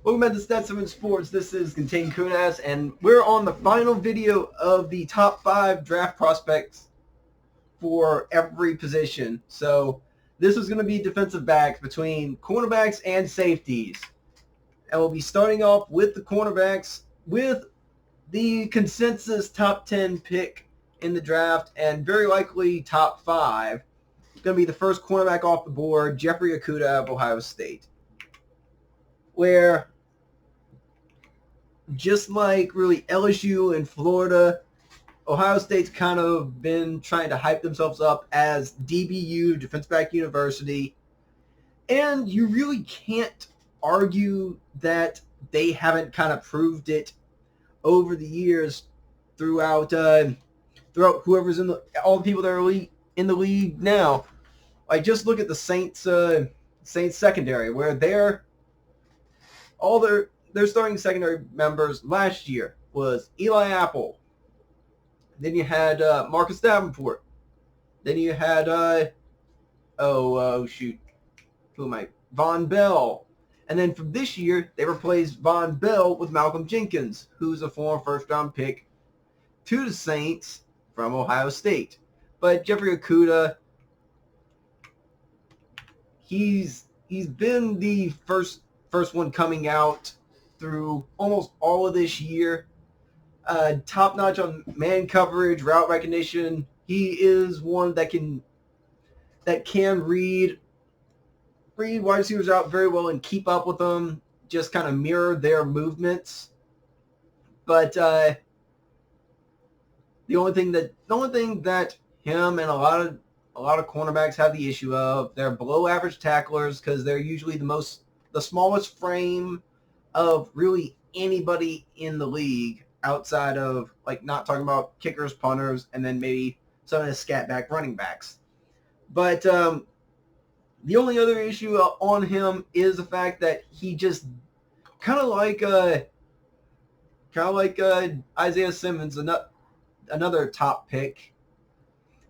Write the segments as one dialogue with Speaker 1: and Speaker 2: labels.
Speaker 1: Welcome back to Stats 7 Sports. This is Contain Kunas, and we're on the final video of the top 5 draft prospects for every position. So this is going to be defensive backs between cornerbacks and safeties. And we'll be starting off with the cornerbacks with the consensus top 10 pick in the draft and very likely top 5. It's going to be the first cornerback off the board, Jeffrey Okudah of Ohio State. Where just like really LSU and Florida, Ohio State's kind of been trying to hype themselves up as DBU, Defense Back University. And you really can't argue that they haven't kind of proved it over the years throughout whoever's in all the people that are in the league now. Like just look at the Saints secondary, where their starting secondary members last year was Eli Apple. Then you had Marcus Davenport. Then you had Von Bell. And then from this year, they replaced Von Bell with Malcolm Jenkins, who's a former first-round pick to the Saints from Ohio State. But Jeffrey Okudah, he's been the first one coming out through almost all of this year. Top notch on man coverage, route recognition. He is one that can read wide receivers out very well and keep up with them, just kind of mirror their movements. But the only thing that him and a lot of cornerbacks have the issue of, they're below average tacklers because they're usually the smallest frame of really anybody in the league, outside of, like, not talking about kickers, punters, and then maybe some of the scat back running backs. But the only other issue on him is the fact that he just kind of like Isaiah Simmons, another top pick.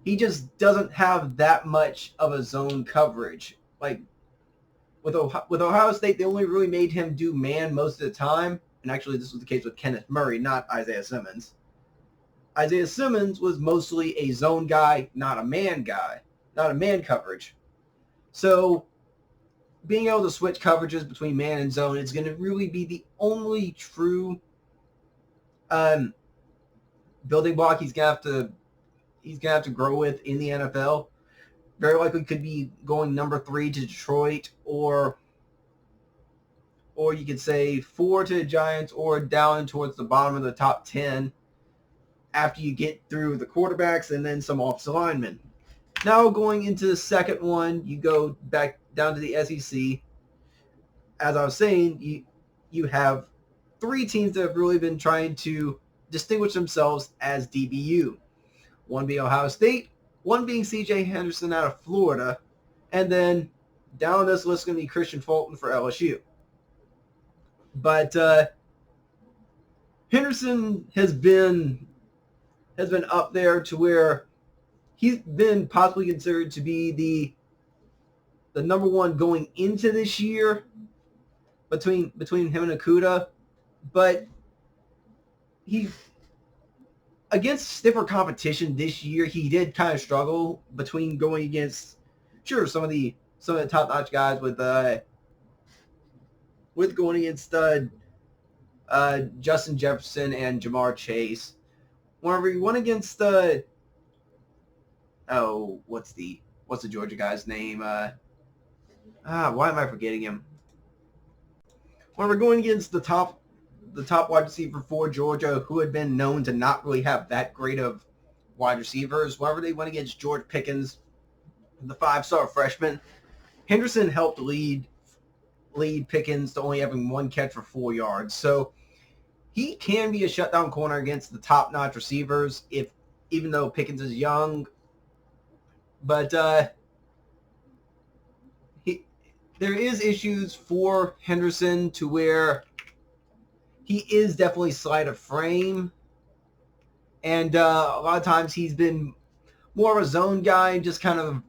Speaker 1: He just doesn't have that much of a zone coverage. Like with Ohio State, they only really made him do man most of the time. And actually, this was the case with Kenneth Murray, not Isaiah Simmons. Isaiah Simmons was mostly a zone guy, not a man coverage. So being able to switch coverages between man and zone is going to really be the only true building block he's going to have to grow with in the NFL. Very likely could be going number 3 to Detroit, or you could say 4 to the Giants, or down towards the bottom of the top 10 after you get through the quarterbacks and then some offensive linemen. Now going into the second one, you go back down to the SEC. As I was saying, you have 3 teams that have really been trying to distinguish themselves as DBU. One being Ohio State, one being C.J. Henderson out of Florida, and then down this list is going to be Christian Fulton for LSU. But Henderson has been up there to where he's been possibly considered to be the number 1 going into this year between him and Okudah. But he, against stiffer competition this year, he did kind of struggle between going against some of the top-notch guys with going against Justin Jefferson and Jamar Chase. Whenever he went against what's the Georgia guy's name? Why am I forgetting him? Whenever going against the top wide receiver for Georgia, who had been known to not really have that great of wide receivers, whenever they went against George Pickens, the 5-star freshman, Henderson helped lead Pickens to only having 1 catch for 4 yards. So he can be a shutdown corner against the top-notch receivers, even though Pickens is young. But there is issues for Henderson to where he is definitely slight of frame, and a lot of times he's been more of a zone guy, just kind of,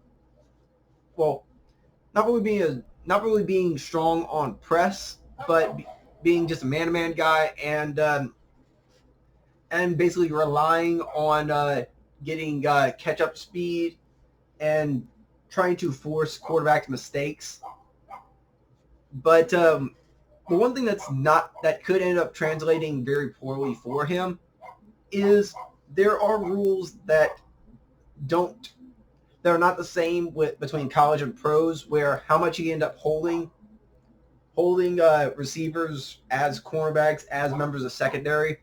Speaker 1: not really being strong on press, but being just a man-to-man guy and basically relying on getting catch-up speed and trying to force quarterbacks' mistakes. But the one thing that could end up translating very poorly for him is there are rules that are not the same between college and pros, where how much you end up holding receivers as cornerbacks, as members of secondary.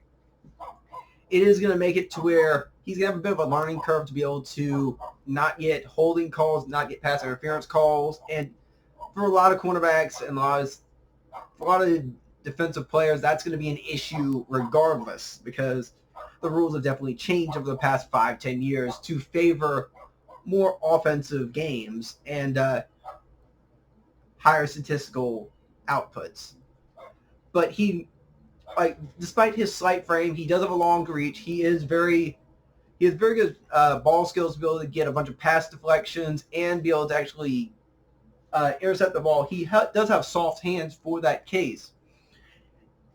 Speaker 1: It is going to make it to where he's going to have a bit of a learning curve to be able to not get holding calls, not get pass interference calls, and for a lot of cornerbacks and a lot of defensive players, that's going to be an issue regardless, because the rules have definitely changed over the past 5-10 years to favor more offensive games and higher statistical outputs. But despite his slight frame, he does have a long reach. He has very good ball skills to be able to get a bunch of pass deflections and be able to actually intercept the ball. He does have soft hands for that case.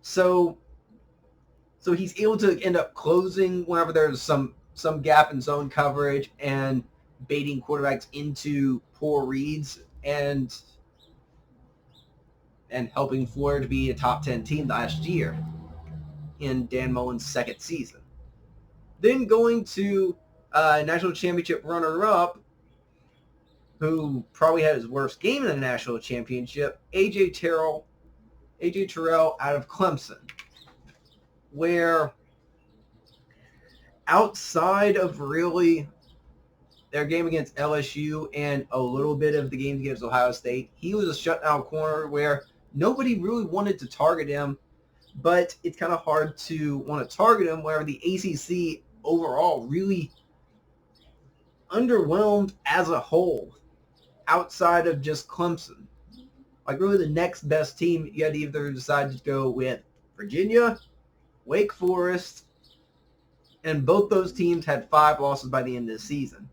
Speaker 1: So he's able to end up closing whenever there's some gap in zone coverage and baiting quarterbacks into poor reads and helping Florida to be a top 10 team last year in Dan Mullen's second season. Then going to national championship runner-up, who probably had his worst game in the national championship, A.J. Terrell out of Clemson, where outside of really their game against LSU and a little bit of the games against Ohio State, he was a shutdown corner where nobody really wanted to target him, but it's kind of hard to want to target him whenever the ACC overall really underwhelmed as a whole outside of just Clemson. Like, really the next best team, you had to either decide to go with Virginia, Wake Forest, and both those teams had 5 losses by the end of the season.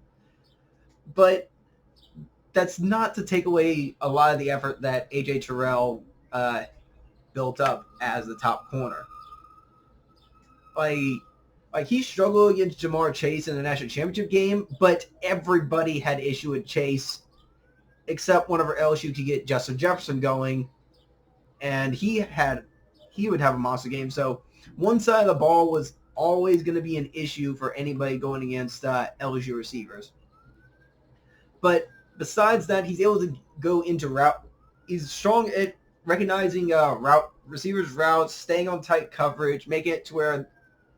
Speaker 1: But that's not to take away a lot of the effort that A.J. Terrell built up as the top corner. Like he struggled against Jamar Chase in the national championship game, but everybody had issue with Chase except whenever LSU could get Justin Jefferson going, and he would have a monster game. So one side of the ball was always going to be an issue for anybody going against LSU receivers. But besides that, he's able to go into route. He's strong at recognizing receivers' routes, staying on tight coverage, making it to where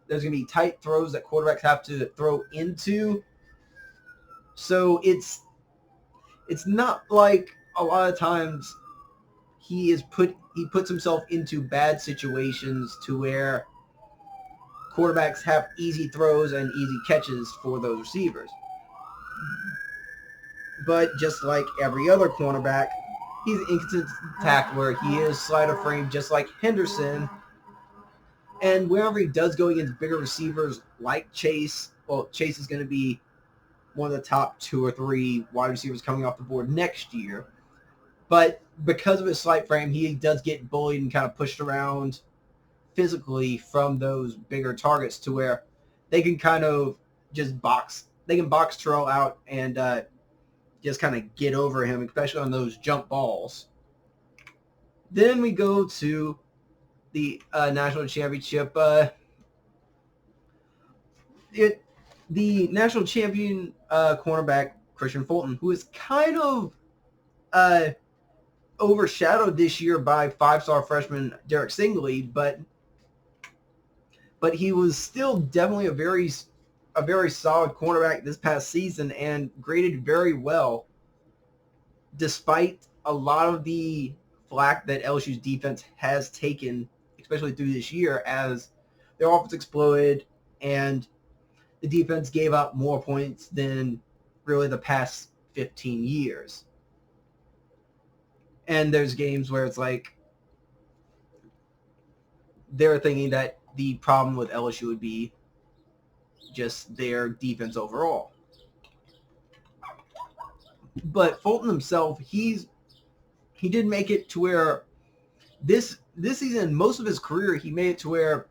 Speaker 1: there's going to be tight throws that quarterbacks have to throw into. So it's not like a lot of times he puts himself into bad situations to where quarterbacks have easy throws and easy catches for those receivers. But just like every other cornerback, he's an inconsistent tackler. He is slider frame just like Henderson. And wherever he does go against bigger receivers like Chase, well, Chase is going to be one of the top 2 or 3 wide receivers coming off the board next year. But because of his slight frame, he does get bullied and kind of pushed around physically from those bigger targets to where they can kind of just box Terrell out and just kind of get over him, especially on those jump balls. Then we go to the national championship. The national champion cornerback, Christian Fulton, who is kind of overshadowed this year by 5-star freshman Derek Stingley, but he was still definitely a very solid cornerback this past season and graded very well, despite a lot of the flack that LSU's defense has taken, especially through this year, as their offense exploded and the defense gave up more points than really the past 15 years. And there's games where it's like they're thinking that the problem with LSU would be just their defense overall. But Fulton himself, he did make it to where this this season, most of his career, he made it to where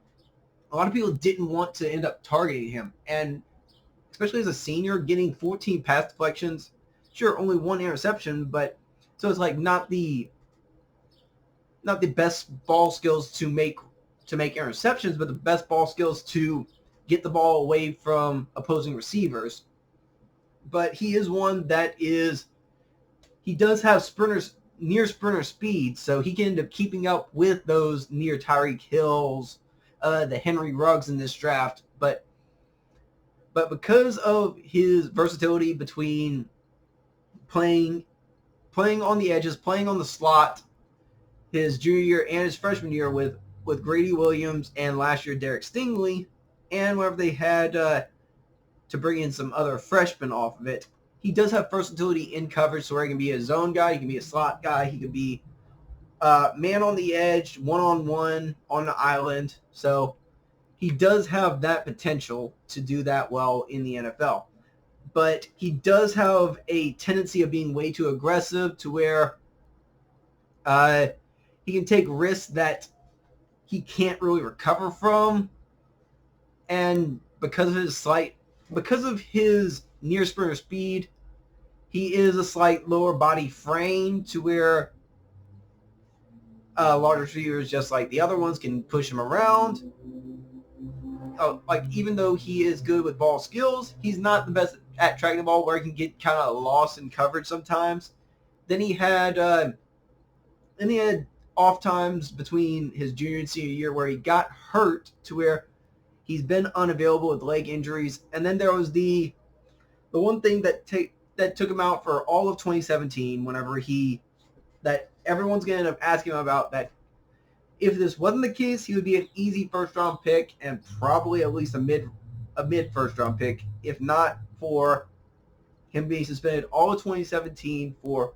Speaker 1: a lot of people didn't want to end up targeting him. And especially as a senior, getting 14 pass deflections, sure, only one interception, but so it's like not the best ball skills to make interceptions, but the best ball skills to get the ball away from opposing receivers. But he is one that he does have near sprinter speed, so he can end up keeping up with those near Tyreek Hills, the Henry Ruggs in this draft. But because of his versatility between playing on the edges, playing on the slot, his junior year and his freshman year with Grady Williams and last year Derek Stingley, and whenever they had to bring in some other freshmen off of it, he does have versatility in coverage, so where he can be a zone guy, he can be a slot guy, he can be man on the edge, one-on-one on the island. So he does have that potential to do that well in the NFL. But he does have a tendency of being way too aggressive to where he can take risks that he can't really recover from. And because of his near sprinter speed, he is a slight lower body frame to where larger receivers, just like the other ones, can push him around. Like, even though he is good with ball skills, he's not the best at tracking the ball, where he can get kind of lost in coverage sometimes. Then he had off times between his junior and senior year where he got hurt to where he's been unavailable with leg injuries. And then there was the one thing that took him out for all of 2017, whenever that everyone's going to end up asking him about, that if this wasn't the case, he would be an easy first-round pick and probably at least a mid first-round pick, if not for him being suspended all of 2017 for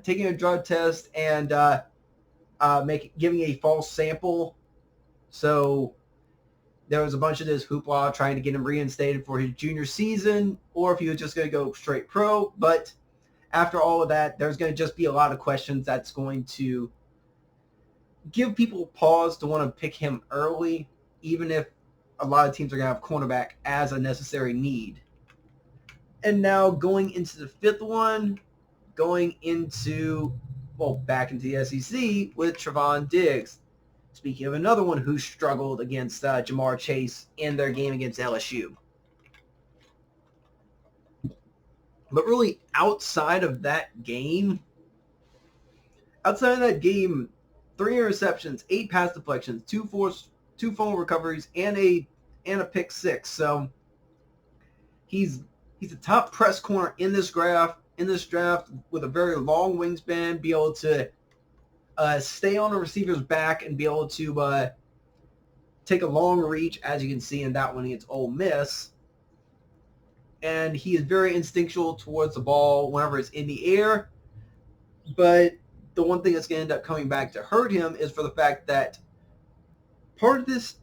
Speaker 1: taking a drug test and giving a false sample. So there was a bunch of this hoopla trying to get him reinstated for his junior season, or if he was just going to go straight pro. But after all of that, there's going to just be a lot of questions that's going to give people pause to want to pick him early, even if a lot of teams are going to have cornerback as a necessary need. And now going into the fifth one, back into the SEC with Trevon Diggs. Speaking of another one who struggled against Jamar Chase in their game against LSU. But really, outside of that game, 3 interceptions, 8 pass deflections, 2 fumble recoveries, and a pick 6. So he's a top press corner in this draft with a very long wingspan, be able to stay on a receiver's back and be able to take a long reach, as you can see in that one against Ole Miss. And he is very instinctual towards the ball whenever it's in the air. But the one thing that's going to end up coming back to hurt him is for the fact that part of this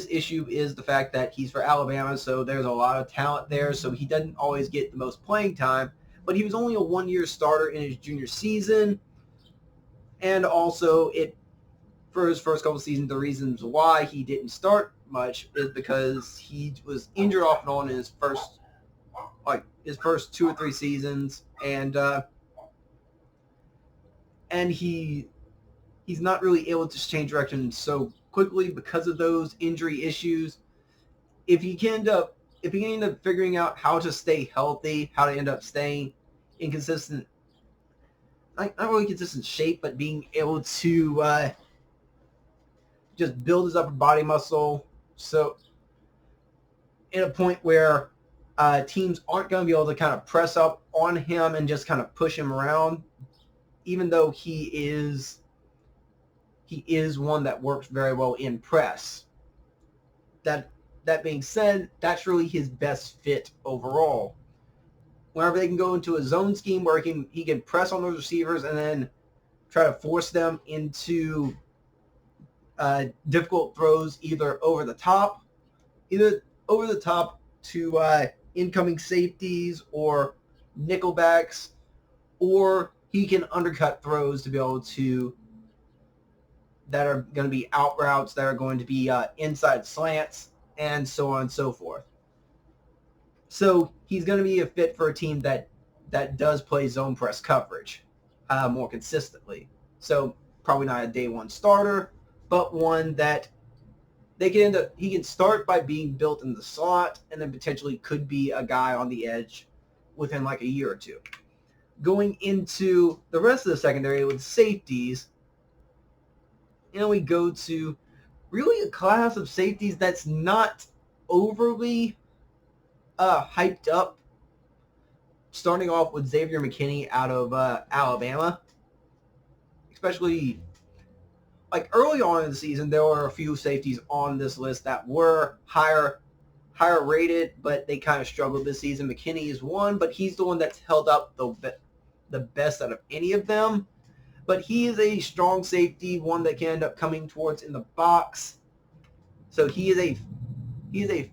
Speaker 1: issue is the fact that he's for Alabama, so there's a lot of talent there, so he doesn't always get the most playing time. But he was only a 1-year starter in his junior season. And also, for his first couple of seasons, the reasons why he didn't start much is because he was injured off and on in his first 2 or 3 seasons, and he's not really able to change direction so quickly because of those injury issues. If he can end up figuring out how to stay healthy, how to end up staying in consistent, not really consistent shape, but being able to just build his upper body muscle, so in a point where teams aren't going to be able to kind of press up on him and just kind of push him around, even though he is one that works very well in press. That being said, that's really his best fit overall. Whenever they can go into a zone scheme where he can press on those receivers and then try to force them into difficult throws, either over the top to incoming safeties or nickelbacks, or he can undercut throws to be able to that are going to be out routes, that are going to be inside slants, and so on and so forth. So he's going to be a fit for a team that does play zone press coverage more consistently. So probably not a day one starter, but one that they can he can start by being built in the slot and then potentially could be a guy on the edge within like a year or two. Going into the rest of the secondary with safeties, we go to really a class of safeties that's not overly hyped up. Starting off with Xavier McKinney out of Alabama. Especially, like early on in the season, there were a few safeties on this list that were higher rated, but they kind of struggled this season. McKinney is one, but he's the one that's held up the best out of any of them. But he is a strong safety, one that can end up coming towards in the box. So he is a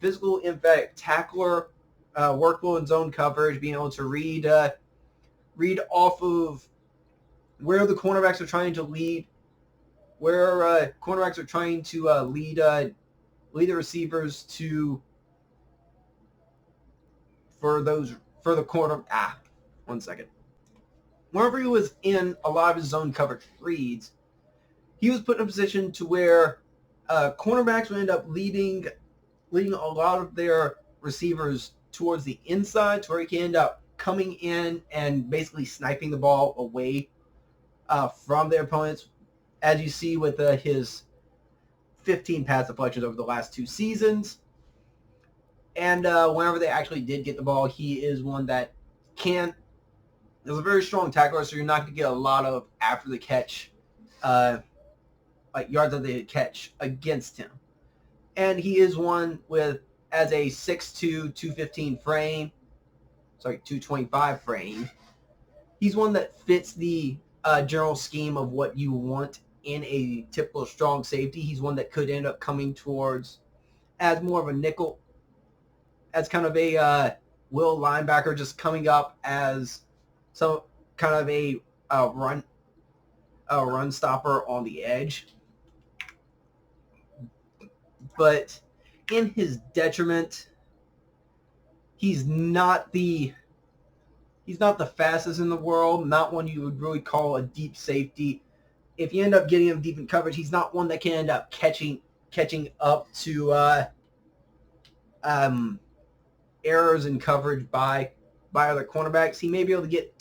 Speaker 1: physical, emphatic tackler, workable in zone coverage, being able to read off of where the cornerbacks are trying to lead, where cornerbacks are trying to lead the receivers to for the corner. One second. Whenever he was in a lot of his zone coverage reads, he was put in a position to where cornerbacks would end up leading a lot of their receivers towards the inside, to where he can end up coming in and basically sniping the ball away from their opponents, as you see with his 15 pass deflections over the last 2 seasons. And whenever they actually did get the ball, he is one that is a very strong tackler, so you're not going to get a lot of after the catch, like yards of the catch against him. And he is one as a 6'2", 215 frame, 225 frame. He's one that fits the general scheme of what you want in a typical strong safety. He's one that could end up coming towards as more of a nickel, as kind of a will linebacker, just coming up as some kind of a run stopper on the edge. But in his detriment, he's not the fastest in the world, not one you would really call a deep safety. If you end up getting him deep in coverage, he's not one that can end up catching up to errors in coverage by other cornerbacks. He may be able to get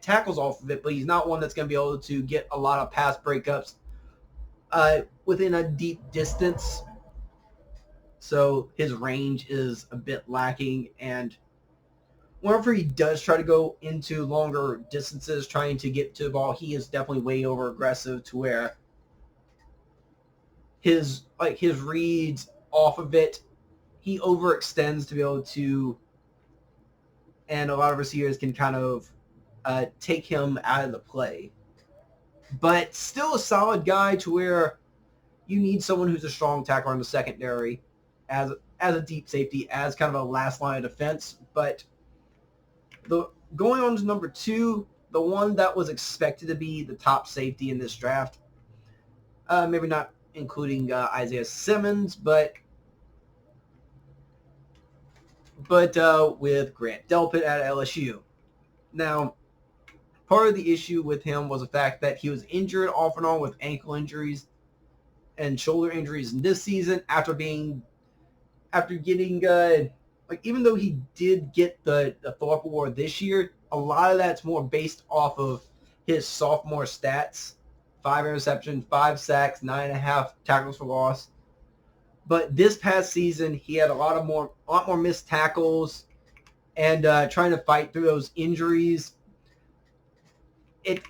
Speaker 1: tackles off of it, but he's not one that's going to be able to get a lot of pass breakups within a deep distance. So his range is a bit lacking, and whenever he does try to go into longer distances trying to get to the ball, he is definitely way over aggressive, to where his reads off of it, he overextends to be able to, and a lot of receivers can kind of take him out of the play. But still a solid guy, to where you need someone who's a strong tackler in the secondary as a deep safety, as kind of a last line of defense. But going on to number 2, the one that was expected to be the top safety in this draft, maybe not including Isaiah Simmons, but with Grant Delpit at LSU. Now, part of the issue with him was the fact that he was injured off and on with ankle injuries and shoulder injuries in this season, after getting even though he did get the Thorpe Award this year, a lot of that's more based off of his sophomore stats: 5 interceptions, 5 sacks, 9.5 tackles for loss. But this past season, he had a lot more missed tackles, and trying to fight through those injuries, it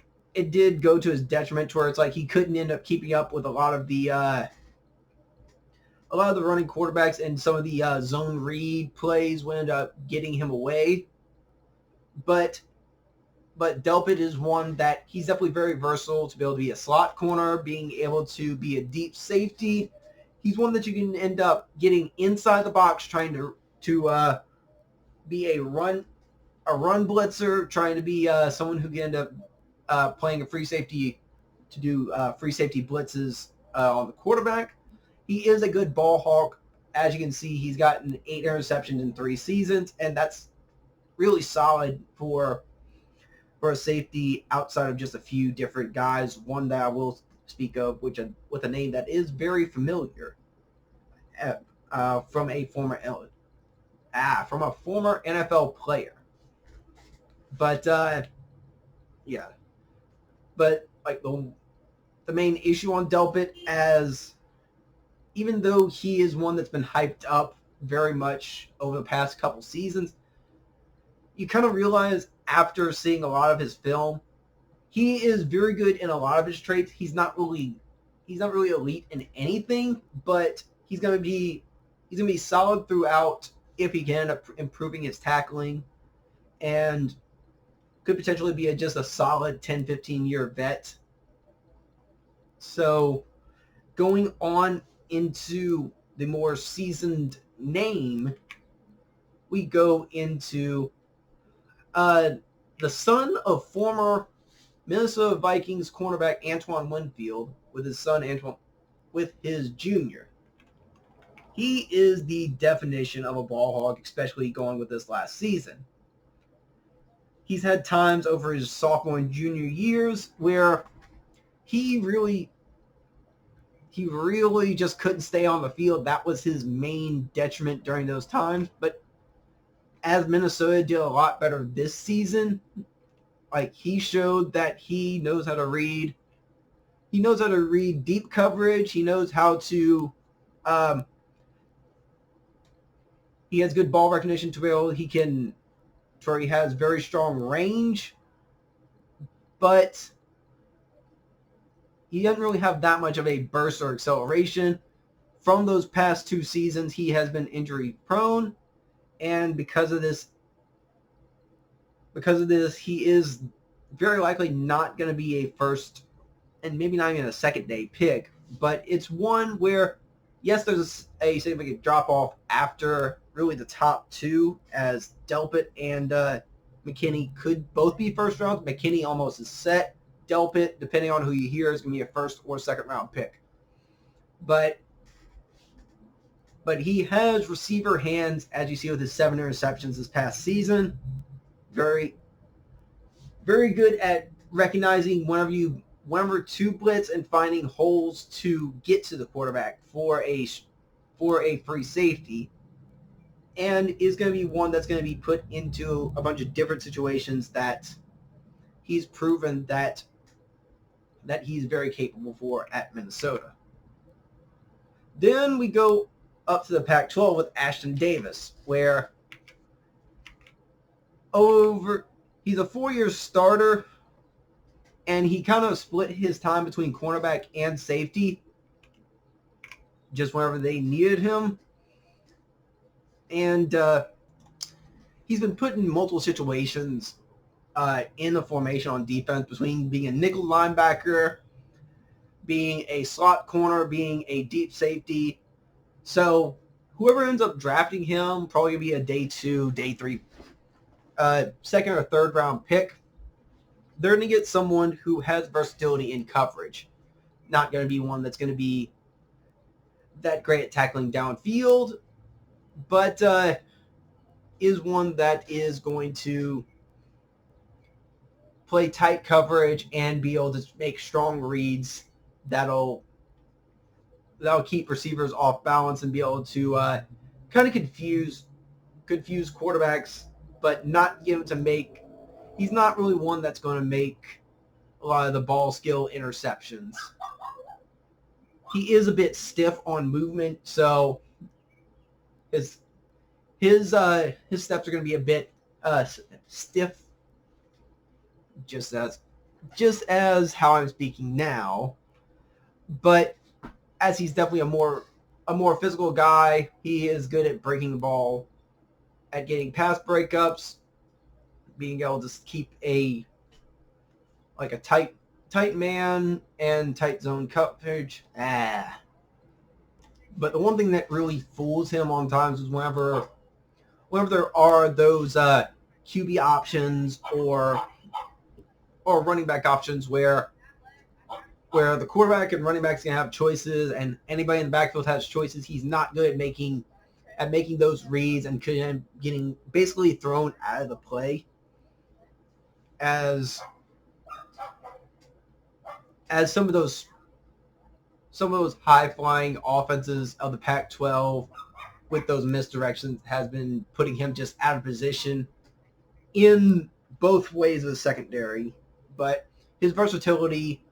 Speaker 1: did go to his detriment, to where it's like he couldn't end up keeping up with a lot of the running quarterbacks, and some of the zone read plays would end up getting him away. But Delpit is one that he's definitely very versatile, to be able to be a slot corner, being able to be a deep safety. He's one that you can end up getting inside the box, trying to be a run a run blitzer, trying to be someone who can end up playing a free safety to do free safety blitzes on the quarterback. He is a good ball hawk. As you can see, he's gotten 8 interceptions in 3 seasons, and that's really solid for a safety outside of just a few different guys. One that I will speak of, with a name that is very familiar, from a former NFL player. But yeah, but like the main issue on Delpit, as even though he is one that's been hyped up very much over the past couple seasons, you kind of realize after seeing a lot of his film, he is very good in a lot of his traits. He's not really elite in anything, but he's gonna be solid throughout if he can end up improving his tackling, and could potentially be just a solid 10-15 year vet. So going on into the more seasoned name, we go into the son of former Minnesota Vikings cornerback Antoine Winfield with his junior. He is the definition of a ball hog, especially going with this last season. He's had times over his sophomore and junior years where he really just couldn't stay on the field. That was his main detriment during those times. But as Minnesota did a lot better this season, like, he showed that he knows how to read. He knows how to read deep coverage. He knows how to. He has good ball recognition to be able. He has very strong range, but he doesn't really have that much of a burst or acceleration. From those past 2 seasons, he has been injury prone, and because of this, he is very likely not going to be a first and maybe not even a second day pick. But it's one where, yes, there's a significant drop off after really the top 2, as Delpit and McKinney could both be first rounds. McKinney almost is set. Delpit, depending on who you hear, is going to be a first or second round pick. But he has receiver hands, as you see with his 7 interceptions this past season. Very, very good at recognizing whenever to blitz and finding holes to get to the quarterback for a free safety, and is going to be one that's going to be put into a bunch of different situations that he's proven that he's very capable for at Minnesota. Then we go up to the Pac-12 with Ashton Davis, where he's a 4-year starter, and he kind of split his time between cornerback and safety just whenever they needed him. And he's been put in multiple situations in the formation on defense, between being a nickel linebacker, being a slot corner, being a deep safety. So whoever ends up drafting him, probably going to be a day 2, day 3, second or third round pick. They're going to get someone who has versatility in coverage. Not going to be one that's going to be that great at tackling downfield, but is one that is going to play tight coverage and be able to make strong reads that'll keep receivers off balance and be able to kind of confuse quarterbacks, but not give it to make. He's not really one that's going to make a lot of the ball skill interceptions. He is a bit stiff on movement, so his steps are going to be a bit stiff, just as how I'm speaking now. But as he's definitely a more physical guy, he is good at breaking the ball, at getting pass breakups, being able to keep a tight man and tight zone coverage. But the one thing that really fools him on times is whenever there are those QB options or running back options where the quarterback and running back's gonna have choices, and anybody in the backfield has choices. He's not good at making those reads and getting basically thrown out of the play as some of those high flying offenses of the Pac-12 with those misdirections has been putting him just out of position in both ways of the secondary. But his versatility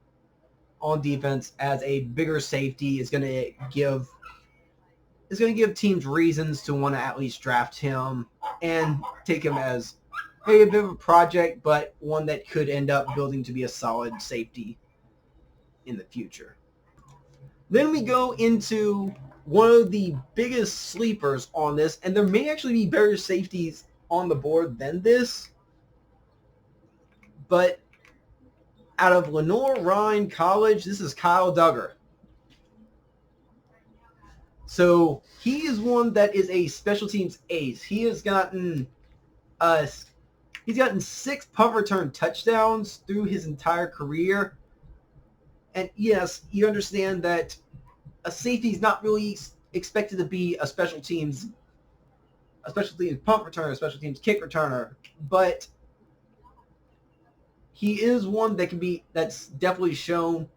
Speaker 1: on defense as a bigger safety is going to give teams reasons to want to at least draft him and take him as maybe a bit of a project, but one that could end up building to be a solid safety in the future. Then we go into one of the biggest sleepers on this, and there may actually be better safeties on the board than this, but out of Lenoir-Rhyne College, this is Kyle Dugger. So he is one that is a special teams ace. He has gotten 6 punt return touchdowns through his entire career. And yes, you understand that a safety is not really expected to be a special teams punt returner, a special teams kick returner, but he is one that's definitely shown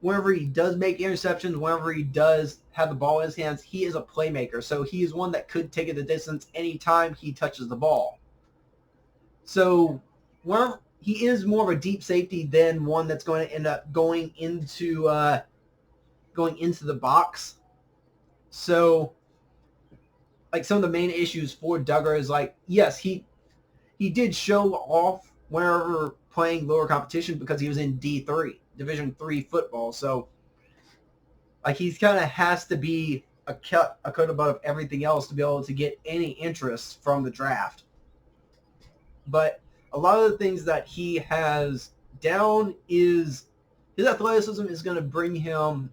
Speaker 1: whenever he does make interceptions, whenever he does have the ball in his hands, he is a playmaker. So he is one that could take it the distance anytime he touches the ball. So whenever he is more of a deep safety than one that's going to end up going into the box. So like some of the main issues for Dugger is like, yes, he did show off whenever playing lower competition because he was in D3, Division III football. So like he's kind of has to be a cut above everything else to be able to get any interest from the draft. But a lot of the things that he has down is his athleticism is going to bring him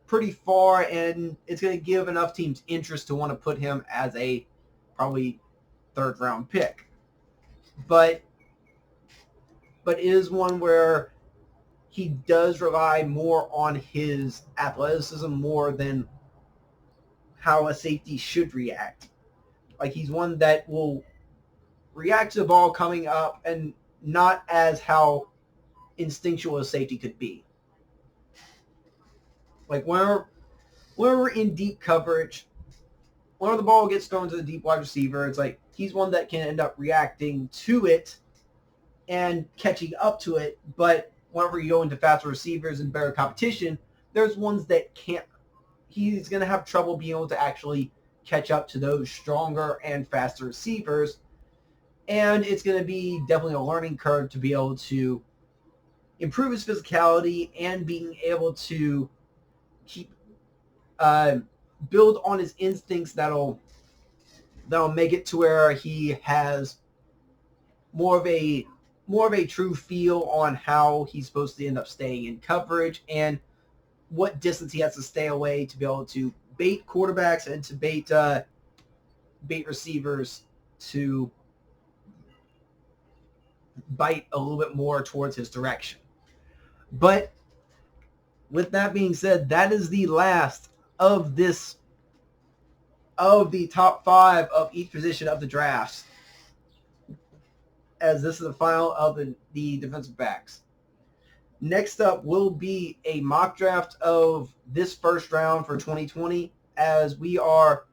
Speaker 1: pretty far, and it's going to give enough teams interest to want to put him as a probably 3rd round pick. But it is one where he does rely more on his athleticism more than how a safety should react. Like he's one that will react to the ball coming up and not as how instinctual a safety could be. Like whenever we're in deep coverage, whenever the ball gets thrown to the deep wide receiver, it's like he's one that can end up reacting to it and catching up to it. But whenever you go into faster receivers and better competition, there's ones that can't. He's going to have trouble being able to actually catch up to those stronger and faster receivers. And it's going to be definitely a learning curve to be able to improve his physicality and being able to keep build on his instincts that'll make it to where he has more of a true feel on how he's supposed to end up staying in coverage and what distance he has to stay away to be able to bait quarterbacks and to bait receivers to bite a little bit more towards his direction. But with that being said, that is the last of the top 5 of each position of the drafts, as this is the final of the defensive backs. Next up will be a mock draft of this first round for 2020, as we are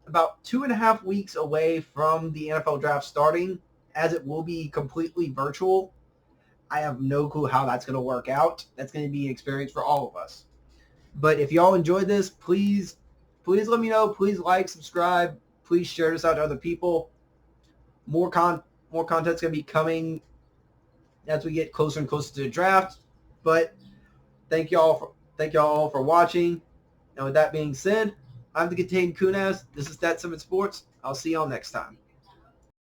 Speaker 1: about 2.5 weeks away from the NFL draft starting, as it will be completely virtual. I have no clue how that's going to work out. That's going to be an experience for all of us. But if y'all enjoyed this, please let me know. Please like, subscribe. Please share this out to other people. More content's going to be coming as we get closer and closer to the draft. But thank y'all all for watching. And with that being said, I'm the Contained Kunaz. This is That 7 Sports. I'll see y'all next time.